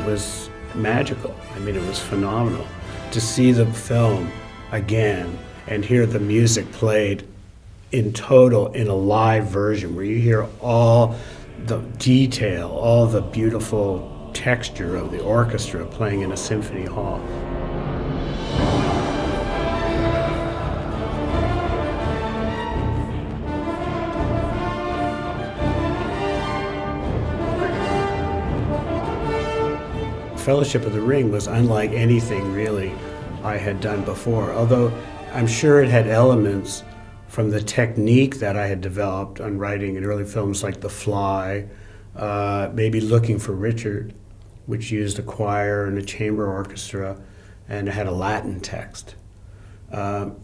was magical. I mean, it was phenomenal to see the film again and hear the music played in total in a live version where you hear all the detail, all the beautiful texture of the orchestra playing in a symphony hall. Fellowship of the Ring was unlike anything really I had done before, although I'm sure it had elements from the technique that I had developed on writing in early films like The Fly, maybe Looking for Richard, which used a choir and a chamber orchestra and had a Latin text.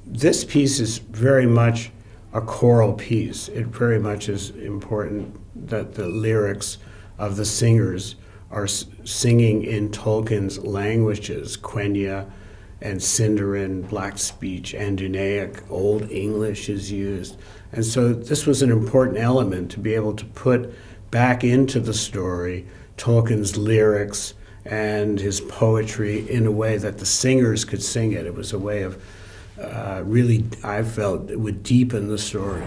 This piece is very much a choral piece. It very much is important that the lyrics of the singers are singing in Tolkien's languages, Quenya and Sindarin, Black Speech, Andunaic, Old English is used. And so this was an important element to be able to put back into the story Tolkien's lyrics and his poetry in a way that the singers could sing it. It was a way of really, I felt, it would deepen the story.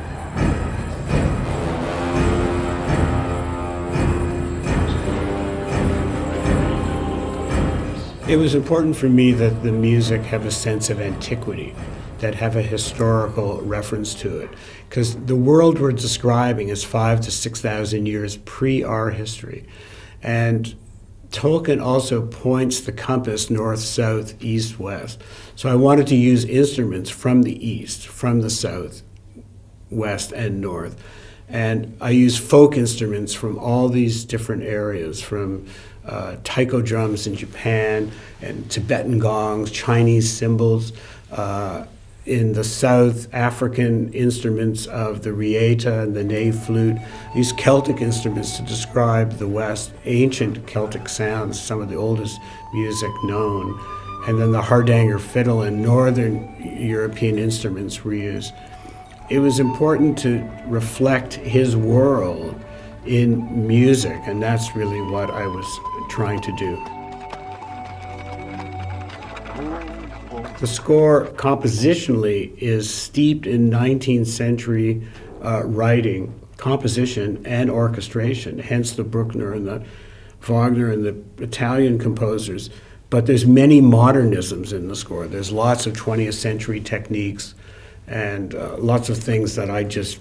It was important for me that the music have a sense of antiquity, that have a historical reference to it, because the world we're describing is 5,000 to 6,000 years pre our history. And Tolkien also points the compass north, south, east, west. So I wanted to use instruments from the east, from the south, west, and north. And I use folk instruments from all these different areas, from taiko drums in Japan and Tibetan gongs, Chinese cymbals. In the South, African instruments of the reita and the nave flute, these Celtic instruments to describe the West, ancient Celtic sounds, some of the oldest music known. And then the hardanger fiddle and Northern European instruments were used. It was important to reflect his world in music, and that's really what I was trying to do. The score compositionally is steeped in 19th century writing, composition, and orchestration, hence the Bruckner and the Wagner and the Italian composers. But there's many modernisms in the score. There's lots of 20th century techniques and lots of things that I just,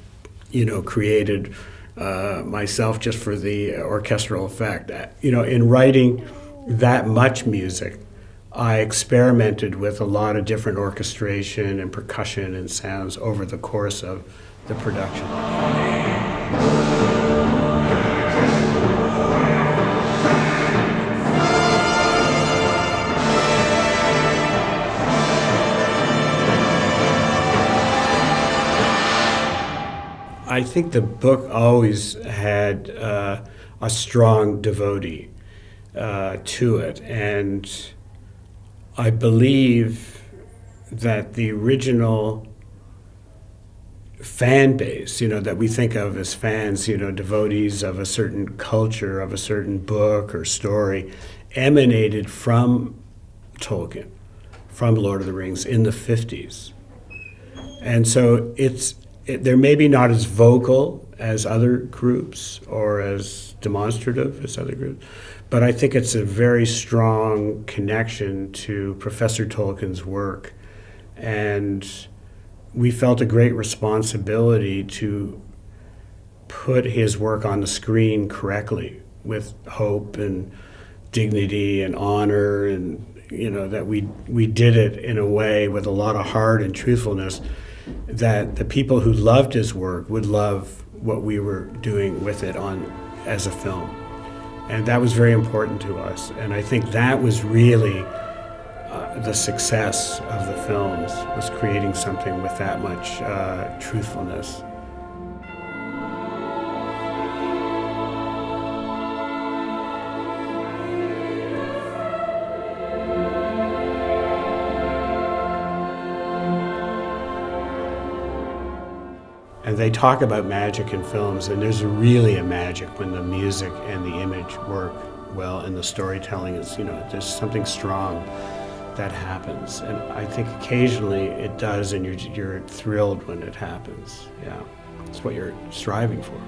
created myself just for the orchestral effect. In writing that much music, I experimented with a lot of different orchestration and percussion and sounds over the course of the production. I think the book always had a strong devotee to it, and I believe that the original fan base, that we think of as fans, devotees of a certain culture, of a certain book or story, emanated from Tolkien, from Lord of the Rings in the 50s. And so they're maybe not as vocal as other groups or as demonstrative as other groups, but I think it's a very strong connection to Professor Tolkien's work. And we felt a great responsibility to put his work on the screen correctly with hope and dignity and honor, and that we did it in a way with a lot of heart and truthfulness that the people who loved his work would love what we were doing with it as a film. And that was very important to us. And I think that was really the success of the films, was creating something with that much truthfulness. And they talk about magic in films, and there's really a magic when the music and the image work well, and the storytelling is, there's something strong that happens. And I think occasionally it does, and you're thrilled when it happens. Yeah, it's what you're striving for.